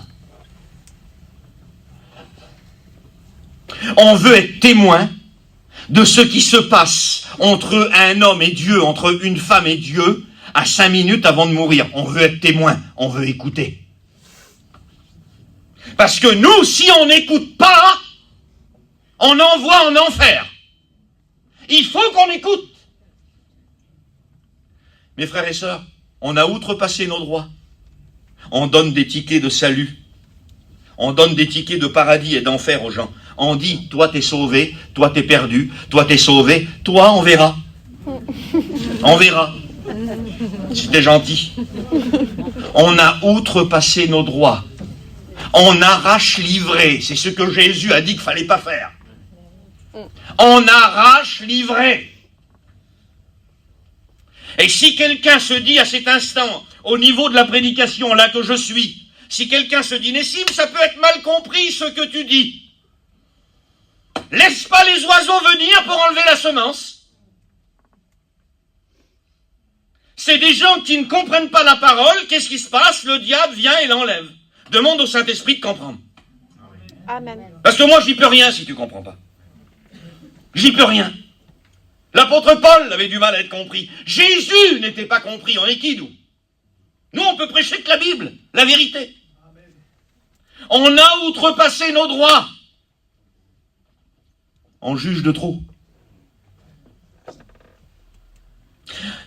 On veut être témoin de ce qui se passe entre un homme et Dieu, entre une femme et Dieu, à 5 minutes avant de mourir. On veut être témoin, on veut écouter. Parce que nous, si on n'écoute pas, on envoie en enfer. Il faut qu'on écoute. Mes frères et sœurs, on a outrepassé nos droits. On donne des tickets de salut. On donne des tickets de paradis et d'enfer aux gens. On dit, toi t'es sauvé, toi t'es perdu, toi t'es sauvé, toi on verra. On verra. C'était gentil. On a outrepassé nos droits. On arrache l'ivraie. C'est ce que Jésus a dit qu'il ne fallait pas faire. On arrache l'ivraie. Et si quelqu'un se dit à cet instant, au niveau de la prédication là que je suis, si quelqu'un se dit, Nessim, ça peut être mal compris ce que tu dis. Laisse pas les oiseaux venir pour enlever la semence. C'est des gens qui ne comprennent pas la parole. Qu'est-ce qui se passe? Le diable vient et l'enlève. Demande au Saint-Esprit de comprendre. Amen. Parce que moi, j'y peux rien si tu comprends pas. J'y peux rien. L'apôtre Paul avait du mal à être compris. Jésus n'était pas compris. On est qui, nous? Nous, on peut prêcher que la Bible, la vérité. On a outrepassé nos droits. On juge de trop.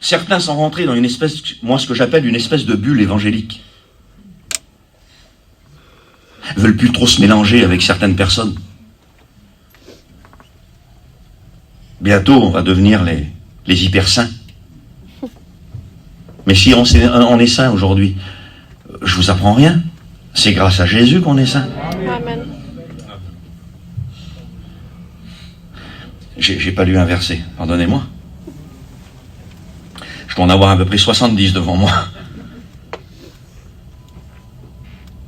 Certains sont rentrés dans une espèce, moi ce que j'appelle une espèce de bulle évangélique. Ils veulent plus trop se mélanger avec certaines personnes. Bientôt, on va devenir les hyper saints. Mais si on est saint aujourd'hui, je vous apprends rien. C'est grâce à Jésus qu'on est saint. Amen. J'ai pas lu un verset, pardonnez-moi. Je dois en avoir à peu près 70 devant moi.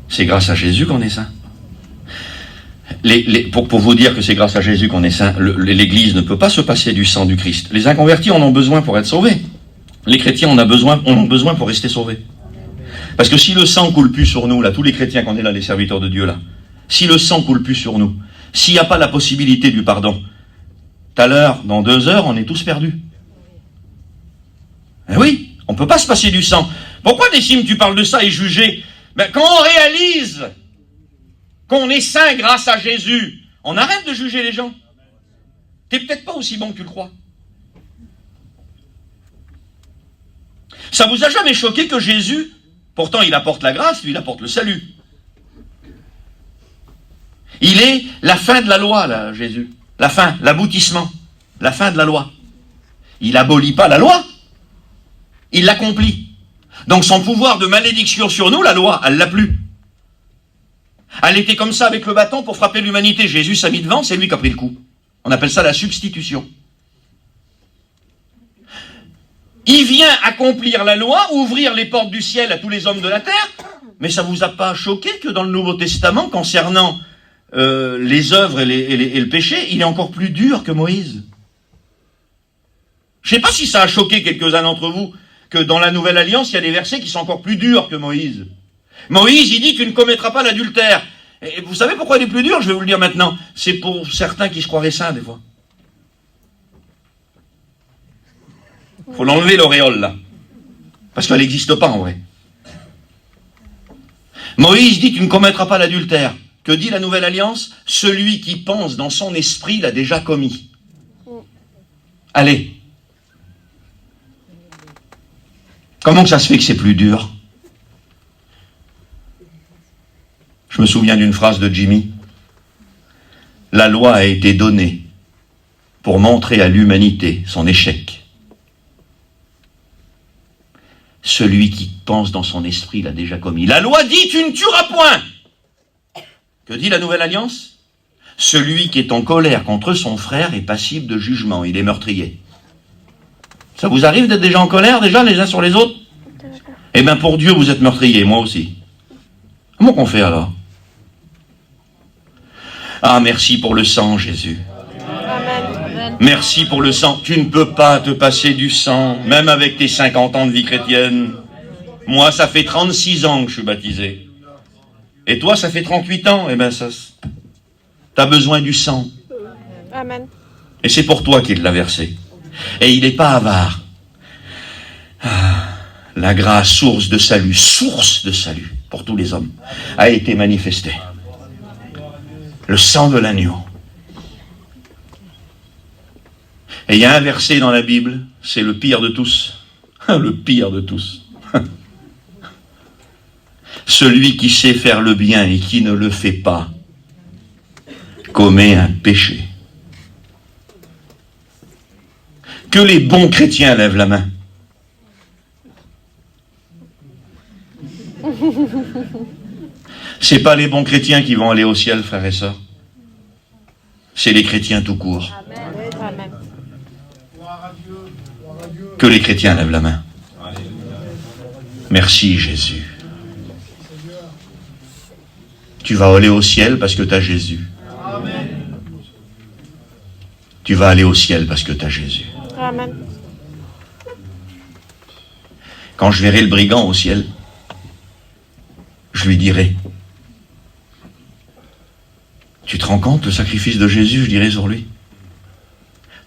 C'est grâce à Jésus qu'on est saint. Pour vous dire que c'est grâce à Jésus qu'on est saint, l'Église ne peut pas se passer du sang du Christ. Les inconvertis en ont besoin pour être sauvés. Les chrétiens en ont besoin pour rester sauvés. Parce que si le sang coule plus sur nous, là, tous les chrétiens qu'on est là, les serviteurs de Dieu là, si le sang coule plus sur nous, s'il n'y a pas la possibilité du pardon, tout à l'heure, dans 2 heures, on est tous perdus. Eh oui, on ne peut pas se passer du sang. Pourquoi, Décime, tu parles de ça et juger? Ben, quand on réalise qu'on est saint grâce à Jésus, on arrête de juger les gens. T'es peut-être pas aussi bon que tu le crois. Ça vous a jamais choqué que Jésus, pourtant il apporte la grâce, lui il apporte le salut. Il est la fin de la loi, là, Jésus. La fin, l'aboutissement, la fin de la loi. Il abolit pas la loi, il l'accomplit. Donc son pouvoir de malédiction sur nous, la loi, elle l'a plus. Elle était comme ça avec le bâton pour frapper l'humanité. Jésus s'est mis devant, c'est lui qui a pris le coup. On appelle ça la substitution. Il vient accomplir la loi, ouvrir les portes du ciel à tous les hommes de la terre. Mais ça vous a pas choqué que dans le Nouveau Testament, concernant les œuvres et le péché, il est encore plus dur que Moïse? Je ne sais pas si ça a choqué quelques-uns d'entre vous, que dans la Nouvelle Alliance, il y a des versets qui sont encore plus durs que Moïse. Moïse, il dit, tu ne commettras pas l'adultère. Et vous savez pourquoi il est plus dur? Je vais vous le dire maintenant. C'est pour certains qui se croiraient saints, des fois. Il faut l'enlever, l'auréole, là. Parce qu'elle n'existe pas, en vrai. Moïse dit, tu ne commettras pas l'adultère. Que dit la Nouvelle Alliance? Celui qui pense dans son esprit l'a déjà commis. Allez. Comment que ça se fait que c'est plus dur? Je me souviens d'une phrase de Jimmy. La loi a été donnée pour montrer à l'humanité son échec. Celui qui pense dans son esprit l'a déjà commis. La loi dit, tu ne tueras point. Que dit la Nouvelle Alliance? Celui qui est en colère contre son frère est passible de jugement. Il est meurtrier. Ça vous arrive d'être déjà en colère, déjà, les uns sur les autres? Eh bien, pour Dieu, vous êtes meurtrier, moi aussi. Comment qu'on fait alors? Ah, merci pour le sang, Jésus. Amen. Merci pour le sang. Tu ne peux pas te passer du sang, même avec tes 50 ans de vie chrétienne. Moi, ça fait 36 ans que je suis baptisé. Et toi, ça fait 38 ans. Eh bien, ça, t'as besoin du sang. Amen. Et c'est pour toi qu'il l'a versé. Et il n'est pas avare. Ah, la grâce, source de salut pour tous les hommes, a été manifestée. Le sang de l'agneau. Et il y a un verset dans la Bible, c'est le pire de tous. Le pire de tous. Celui qui sait faire le bien et qui ne le fait pas commet un péché. Que les bons chrétiens lèvent la main. C'est pas les bons chrétiens qui vont aller au ciel, frères et sœurs. C'est les chrétiens tout court. Amen. Que les chrétiens lèvent la main. Merci Jésus. Tu vas aller au ciel parce que tu as Jésus. Tu vas aller au ciel parce que tu as Jésus. Amen. Quand je verrai le brigand au ciel, je lui dirai, te rends compte le sacrifice de Jésus, je dirais, sur lui?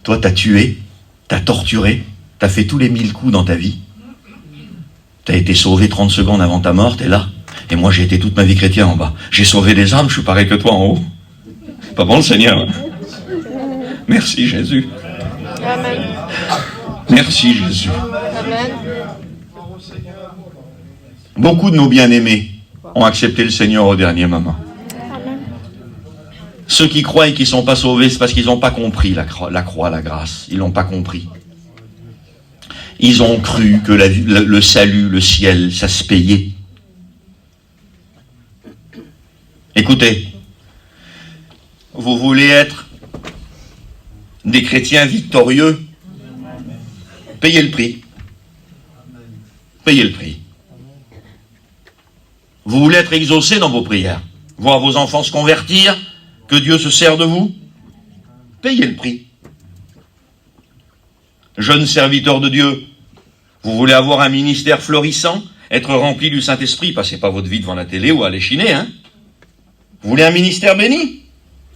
Toi, t'as tué, t'as torturé, t'as fait tous les 1000 coups dans ta vie. T'as été sauvé 30 secondes avant ta mort, t'es là. Et moi, j'ai été toute ma vie chrétien en bas. J'ai sauvé des âmes, je suis pareil que toi en haut. Pas bon, le Seigneur? Merci, Jésus. Amen. Merci, Jésus. Amen. Beaucoup de nos bien-aimés ont accepté le Seigneur au dernier moment. Amen. Ceux qui croient et qui ne sont pas sauvés, c'est parce qu'ils n'ont pas compris la croix, la grâce. Ils l'ont pas compris. Ils ont cru que le salut, le ciel, ça se payait. Écoutez, vous voulez être des chrétiens victorieux, payez le prix. Payez le prix. Vous voulez être exaucé dans vos prières, voir vos enfants se convertir, que Dieu se sert de vous, payez le prix. Jeunes serviteurs de Dieu, vous voulez avoir un ministère florissant, être rempli du Saint-Esprit, passez pas votre vie devant la télé ou à l'échiner, hein. Vous voulez un ministère béni,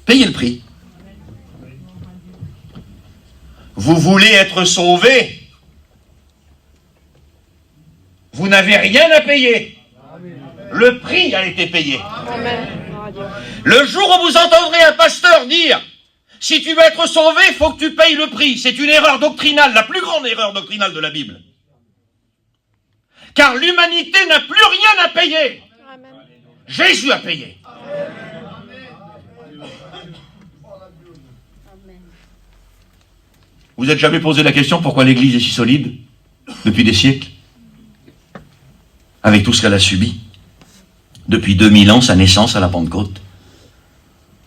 payez le prix. Vous voulez être sauvé, vous n'avez rien à payer. Le prix a été payé. Amen. Le jour où vous entendrez un pasteur dire « Si tu veux être sauvé, il faut que tu payes le prix », c'est une erreur doctrinale, la plus grande erreur doctrinale de la Bible. Car l'humanité n'a plus rien à payer. Amen. Jésus a payé. Vous n'êtes jamais posé la question pourquoi l'Église est si solide depuis des siècles, avec tout ce qu'elle a subi? Depuis 2000 ans, sa naissance à la Pentecôte.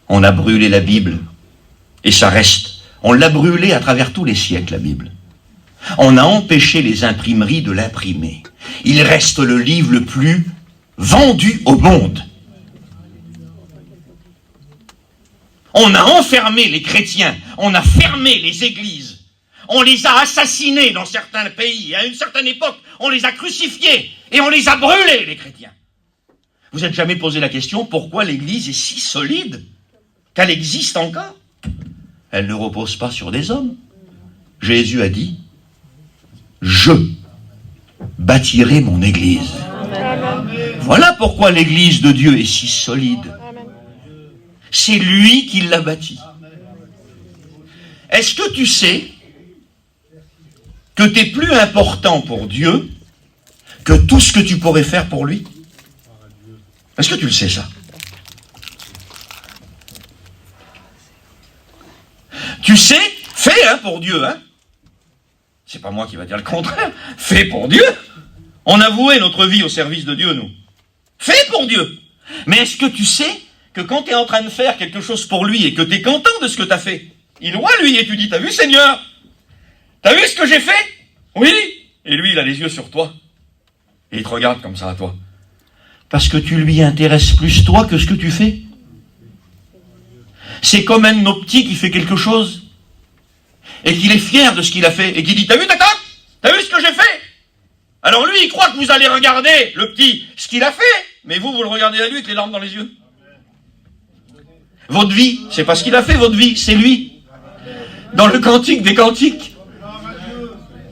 On a brûlé la Bible, et ça reste. On l'a brûlée à travers tous les siècles, la Bible. On a empêché les imprimeries de l'imprimer. Il reste le livre le plus vendu au monde. On a enfermé les chrétiens, on a fermé les églises, on les a assassinés dans certains pays, à une certaine époque, on les a crucifiés, et on les a brûlés, les chrétiens. Vous n'êtes jamais posé la question pourquoi l'Église est si solide, qu'elle existe encore? Elle ne repose pas sur des hommes. Jésus a dit, je bâtirai mon Église. Amen. Voilà pourquoi l'Église de Dieu est si solide. Amen. C'est lui qui l'a bâti. Est-ce que tu sais que tu es plus important pour Dieu que tout ce que tu pourrais faire pour lui? Est-ce que tu le sais, ça? Tu sais, fais pour Dieu, hein? C'est pas moi qui va dire le contraire. Fais pour Dieu. On a voué notre vie au service de Dieu, nous. Fais pour Dieu. Mais est-ce que tu sais que quand tu es en train de faire quelque chose pour lui et que tu es content de ce que tu as fait, il voit lui et tu dis, t'as vu Seigneur? T'as vu ce que j'ai fait? Oui. Et lui, il a les yeux sur toi. Et il te regarde comme ça à toi. Parce que tu lui intéresses plus toi que ce que tu fais. C'est comme un de nos petits qui fait quelque chose et qu'il est fier de ce qu'il a fait et qui dit, t'as vu tata? T'as vu ce que j'ai fait? Alors lui, il croit que vous allez regarder, le petit, ce qu'il a fait, mais vous le regardez à lui avec les larmes dans les yeux. Votre vie, c'est pas ce qu'il a fait, votre vie, c'est lui. Dans le Cantique des Cantiques,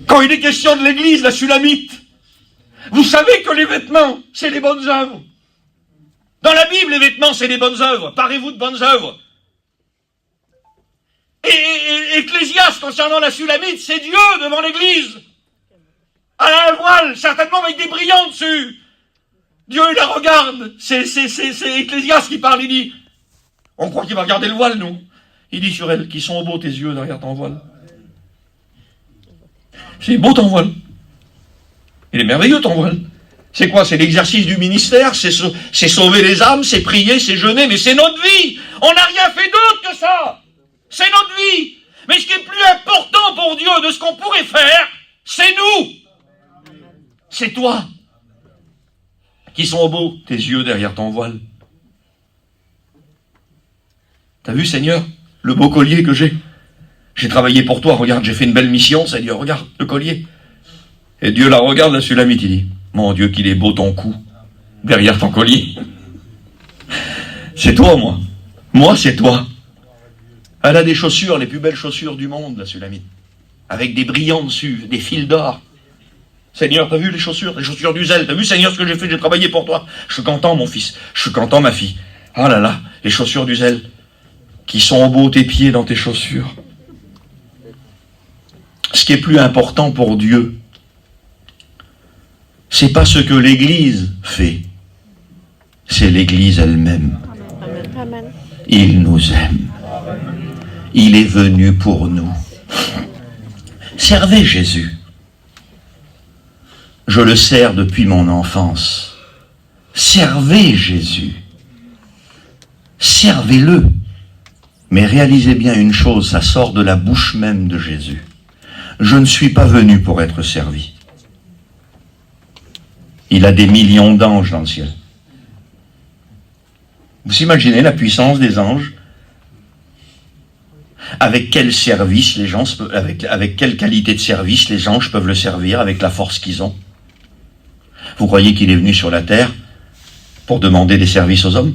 quand il est question de l'Église, la Sulamite, vous savez que les vêtements, c'est les bonnes œuvres. Dans la Bible, les vêtements, c'est les bonnes œuvres. Parez-vous de bonnes œuvres. Et Ecclésiaste, concernant la Sulamite, c'est Dieu devant l'Église. Elle a un voile, certainement avec des brillants dessus. Dieu, il la regarde. C'est Ecclésiaste qui parle, il dit, on croit qu'il va regarder le voile, nous. Il dit sur elle, qui sont beaux tes yeux derrière ton voile. C'est beau ton voile. Il est merveilleux ton voile. C'est quoi? C'est l'exercice du ministère, c'est sauver les âmes, c'est prier, c'est jeûner, mais c'est notre vie. On n'a rien fait d'autre que ça. C'est notre vie. Mais ce qui est plus important pour Dieu de ce qu'on pourrait faire, c'est nous. C'est toi. Qui sont beaux tes yeux derrière ton voile. T'as vu, Seigneur, le beau collier que j'ai? J'ai travaillé pour toi, regarde, j'ai fait une belle mission, Seigneur, regarde, le collier. Et Dieu la regarde, la Sulamite, il dit, mon Dieu, qu'il est beau ton cou, derrière ton collier. C'est toi, moi. Moi, c'est toi. Elle a des chaussures, les plus belles chaussures du monde, la Sulamite. Avec des brillants dessus, des fils d'or. Seigneur, t'as vu les chaussures du zèle. T'as vu, Seigneur, ce que j'ai fait, j'ai travaillé pour toi. Je suis content, mon fils. Je suis content, ma fille. Ah là là, les chaussures du zèle. Qui sont au beau tes pieds dans tes chaussures. Ce qui est plus important pour Dieu, c'est pas ce que l'Église fait. C'est l'Église elle-même. Amen. Il nous aime. Il est venu pour nous. Servez Jésus. Je le sers depuis mon enfance. Servez Jésus. Servez-le. Mais réalisez bien une chose, ça sort de la bouche même de Jésus. Je ne suis pas venu pour être servi. Il a des millions d'anges dans le ciel. Vous imaginez la puissance des anges? Avec quel service les gens, avec quelle qualité de service les anges peuvent le servir, avec la force qu'ils ont? Vous croyez qu'il est venu sur la terre pour demander des services aux hommes?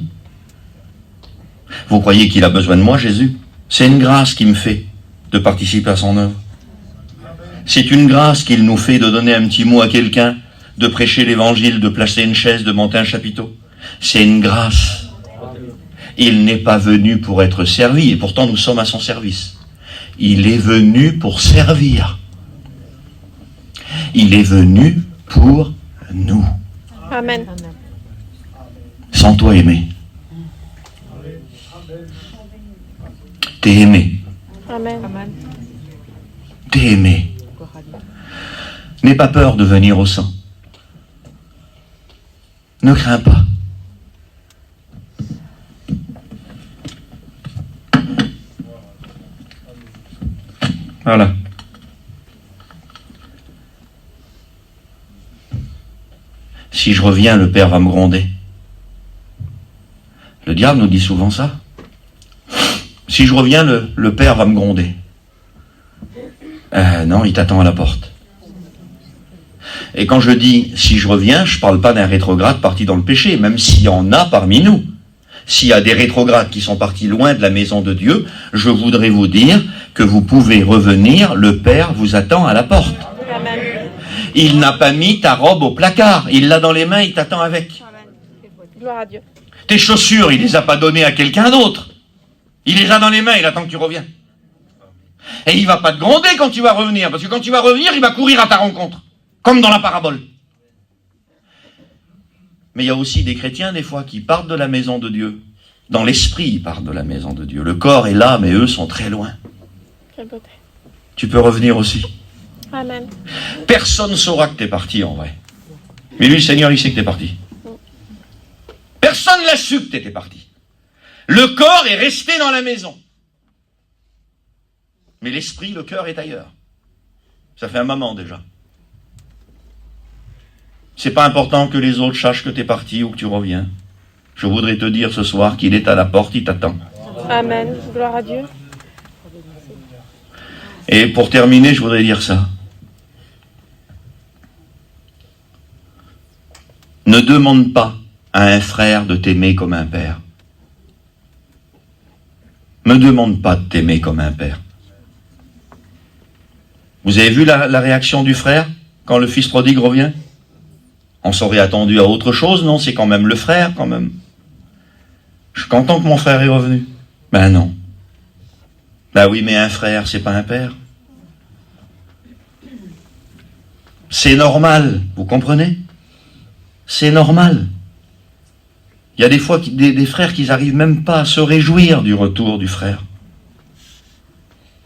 Vous croyez qu'il a besoin de moi, Jésus? C'est une grâce qu'il me fait de participer à son œuvre. C'est une grâce qu'il nous fait de donner un petit mot à quelqu'un, de prêcher l'évangile, de placer une chaise, de monter un chapiteau. C'est une grâce. Il n'est pas venu pour être servi, et pourtant nous sommes à son service. Il est venu pour servir. Il est venu pour nous. Amen. Sans toi aimer. T'es aimé. Amen. T'es aimé. N'aie pas peur de venir au sang. Ne crains pas. Voilà. Si je reviens, le Père va me gronder. Le diable nous dit souvent ça. Si je reviens, le Père va me gronder. Non, il t'attend à la porte. Et quand je dis « si je reviens », je ne parle pas d'un rétrograde parti dans le péché, même s'il y en a parmi nous. S'il y a des rétrogrades qui sont partis loin de la maison de Dieu, je voudrais vous dire que vous pouvez revenir, le Père vous attend à la porte. Amen. Il n'a pas mis ta robe au placard, il l'a dans les mains, il t'attend avec. Gloire à Dieu. Tes chaussures, il les a pas données à quelqu'un d'autre. Il les a dans les mains, il attend que tu reviennes. Et il va pas te gronder quand tu vas revenir, parce que quand tu vas revenir, il va courir à ta rencontre. Comme dans la parabole. Mais il y a aussi des chrétiens, des fois, qui partent de la maison de Dieu. Dans l'esprit, ils partent de la maison de Dieu. Le corps est là, mais eux sont très loin. Quelle beauté. Tu peux revenir aussi. Amen. Personne ne saura que tu es parti, en vrai. Mais lui, le Seigneur, il sait que tu es parti. Personne ne l'a su que tu étais parti. Le corps est resté dans la maison. Mais l'esprit, le cœur est ailleurs. Ça fait un moment déjà. C'est pas important que les autres sachent que tu es parti ou que tu reviens. Je voudrais te dire ce soir qu'il est à la porte, il t'attend. Amen. Gloire à Dieu. Et pour terminer, je voudrais dire ça. Ne demande pas à un frère de t'aimer comme un père. Ne demande pas de t'aimer comme un père. Vous avez vu la réaction du frère quand le fils prodigue revient? On s'aurait attendu à autre chose, non? C'est quand même le frère, quand même. Je suis content que mon frère est revenu. Ben non. Ben oui, mais un frère, c'est pas un père. C'est normal, vous comprenez? C'est normal. Il y a des fois des frères qui n'arrivent même pas à se réjouir du retour du frère.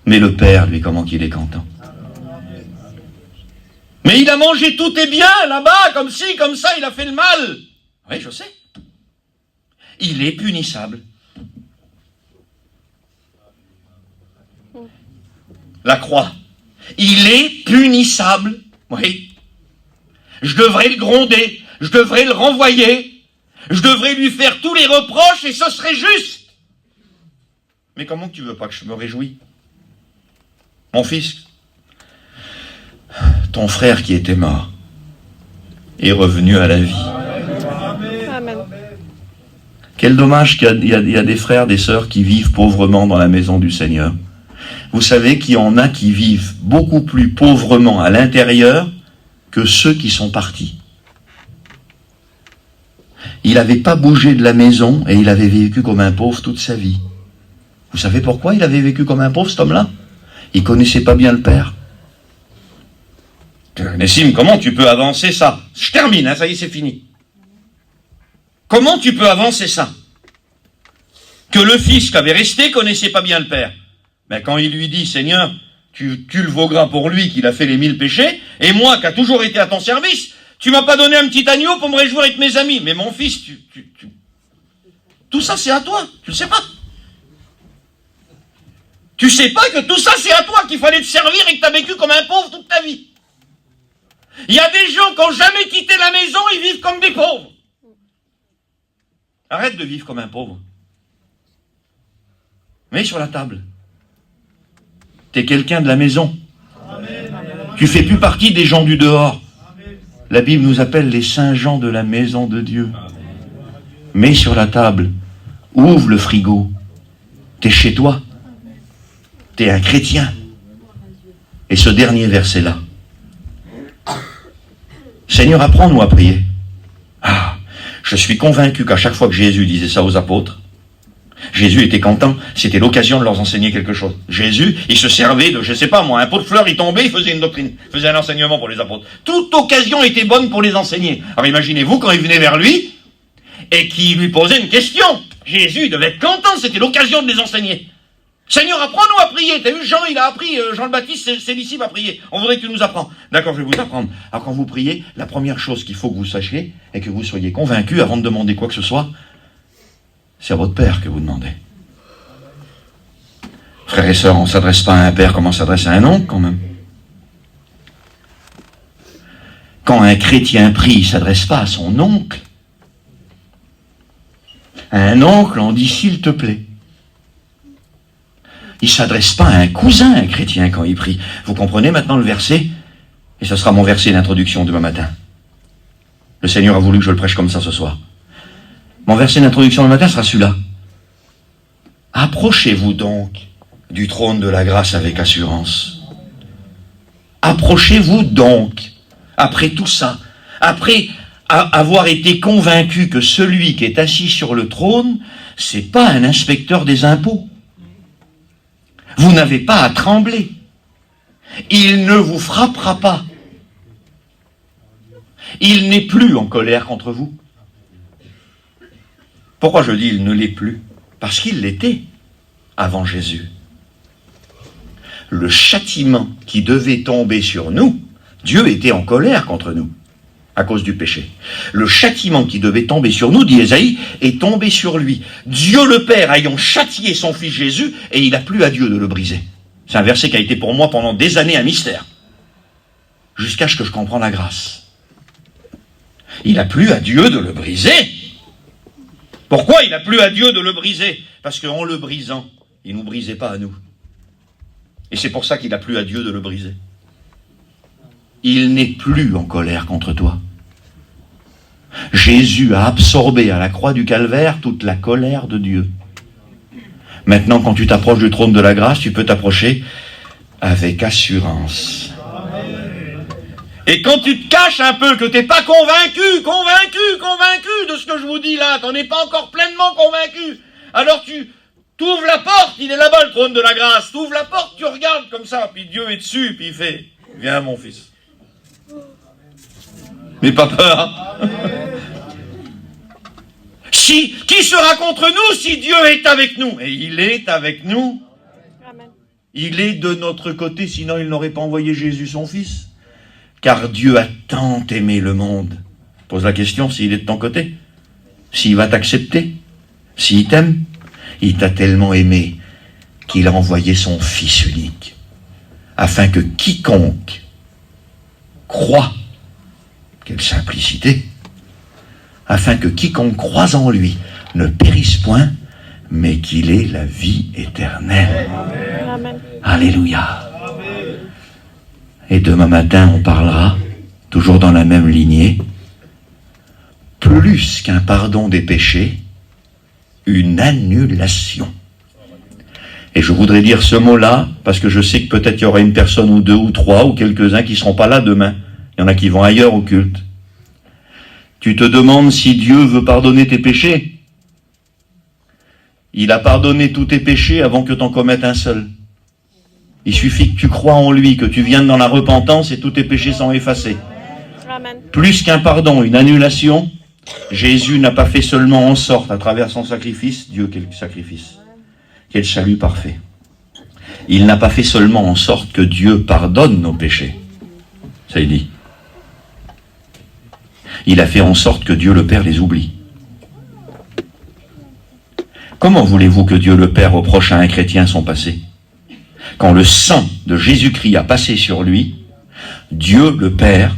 Mais le père, lui, comment qu'il est content. Mais il a mangé tous tes biens là-bas, comme ci, comme ça, il a fait le mal. Oui, je sais. Il est punissable. La croix. Il est punissable. Oui. Je devrais le gronder. Je devrais le renvoyer. Je devrais lui faire tous les reproches et ce serait juste. Mais comment tu veux pas que je me réjouisse? Mon fils, ton frère qui était mort est revenu à la vie. Amen. Quel dommage qu'il y a des frères, des sœurs qui vivent pauvrement dans la maison du Seigneur. Vous savez qu'il y en a qui vivent beaucoup plus pauvrement à l'intérieur que ceux qui sont partis. Il n'avait pas bougé de la maison et il avait vécu comme un pauvre toute sa vie. Vous savez pourquoi il avait vécu comme un pauvre, cet homme-là? Il ne connaissait pas bien le Père. Nessim, comment tu peux avancer ça? Je termine, hein, ça y est, c'est fini. Comment tu peux avancer ça? Que le fils qui avait resté connaissait pas bien le Père. Mais quand il lui dit, Seigneur, tu le vaugras pour lui qu'il a fait les 1000 péchés, et moi qui a toujours été à ton service, tu m'as pas donné un petit agneau pour me réjouir avec mes amis. Mais mon fils, tout ça c'est à toi, tu le sais pas. Tu sais pas que tout ça c'est à toi, qu'il fallait te servir et que tu as vécu comme un pauvre toute ta vie. Il y a des gens qui n'ont jamais quitté la maison, ils vivent comme des pauvres. Arrête de vivre comme un pauvre. Mets sur la table. T'es quelqu'un de la maison. Amen. Tu fais plus partie des gens du dehors. Amen. La Bible nous appelle les saints gens de la maison de Dieu. Amen. Mets sur la table. Ouvre le frigo. T'es chez toi. T'es un chrétien. Et ce dernier verset-là. Seigneur, apprends-nous à prier. Ah, je suis convaincu qu'à chaque fois que Jésus disait ça aux apôtres, Jésus était content, c'était l'occasion de leur enseigner quelque chose. Jésus, il se servait de, je sais pas moi, un pot de fleurs, il tombait, il faisait une doctrine, faisait un enseignement pour les apôtres. Toute occasion était bonne pour les enseigner. Alors imaginez-vous quand il venait vers lui, et qu'il lui posait une question. Jésus devait être content, c'était l'occasion de les enseigner. Seigneur, apprends-nous à prier. T'as vu, Jean, il a appris, Jean le Baptiste, ses disciples à prier. On voudrait que tu nous apprennes. D'accord, je vais vous apprendre. Alors quand vous priez, la première chose qu'il faut que vous sachiez, et que vous soyez convaincus avant de demander quoi que ce soit, c'est à votre Père que vous demandez. Frères et sœurs, on ne s'adresse pas à un père comme on s'adresse à un oncle, quand même. Quand un chrétien prie, il ne s'adresse pas à son oncle. À un oncle, on dit « s'il te plaît ». Il ne s'adresse pas à un cousin, un chrétien, quand il prie. Vous comprenez maintenant le verset? Et ce sera mon verset d'introduction demain matin. Le Seigneur a voulu que je le prêche comme ça ce soir. Mon verset d'introduction demain matin sera celui-là. Approchez-vous donc du trône de la grâce avec assurance. Approchez-vous donc, après tout ça, après avoir été convaincu que celui qui est assis sur le trône, c'est pas un inspecteur des impôts. Vous n'avez pas à trembler. Il ne vous frappera pas. Il n'est plus en colère contre vous. Pourquoi je dis il ne l'est plus? Parce qu'il l'était avant Jésus. Le châtiment qui devait tomber sur nous, Dieu était en colère contre nous, à cause du péché. Le châtiment qui devait tomber sur nous, dit Ésaïe, est tombé sur lui. Dieu le Père ayant châtié son fils Jésus, et il n'a plus à Dieu de le briser. C'est un verset qui a été pour moi pendant des années un mystère, jusqu'à ce que je comprenne la grâce. Il n'a plus à Dieu de le briser. Pourquoi il n'a plus à Dieu de le briser? Parce qu'en le brisant, il ne nous brisait pas à nous. Et c'est pour ça qu'il n'a plus à Dieu de le briser. Il n'est plus en colère contre toi. Jésus a absorbé à la croix du calvaire toute la colère de Dieu. Maintenant, quand tu t'approches du trône de la grâce, tu peux t'approcher avec assurance. Et quand tu te caches un peu, que tu n'es pas convaincu de ce que je vous dis là, tu n'en es pas encore pleinement convaincu, alors tu ouvres la porte, il est là-bas le trône de la grâce, tu ouvres la porte, tu regardes comme ça, puis Dieu est dessus, puis il fait « Viens mon fils ». Mais pas peur. Qui sera contre nous si Dieu est avec nous? Et il est avec nous. Amen. Il est de notre côté, sinon il n'aurait pas envoyé Jésus son fils. Car Dieu a tant aimé le monde. Pose la question s'il est de ton côté. S'il va t'accepter. S'il t'aime. Il t'a tellement aimé qu'il a envoyé son Fils unique. Afin que quiconque croit, quelle simplicité, afin que quiconque croit en lui ne périsse point, mais qu'il ait la vie éternelle. Amen. Alléluia. Et demain matin, on parlera, toujours dans la même lignée, plus qu'un pardon des péchés, une annulation. Et je voudrais dire ce mot-là, parce que je sais que peut-être il y aura une personne ou deux ou trois ou quelques-uns qui ne seront pas là demain. Il y en a qui vont ailleurs au culte. Tu te demandes si Dieu veut pardonner tes péchés. Il a pardonné tous tes péchés avant que tu en commettes un seul. Il suffit que tu crois en lui, que tu viennes dans la repentance et tous tes péchés sont effacés. Amen. Plus qu'un pardon, une annulation, Jésus n'a pas fait seulement en sorte, à travers son sacrifice, Dieu quel sacrifice, quel salut parfait. Il n'a pas fait seulement en sorte que Dieu pardonne nos péchés. Ça il dit. Il a fait en sorte que Dieu le Père les oublie. Comment voulez-vous que Dieu le Père reproche à un chrétien son passé? Quand le sang de Jésus-Christ a passé sur lui, Dieu le Père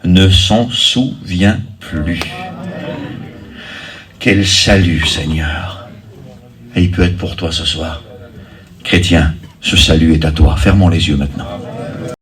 ne s'en souvient plus. Quel salut, Seigneur! Et il peut être pour toi ce soir. Chrétien, ce salut est à toi. Fermons les yeux maintenant.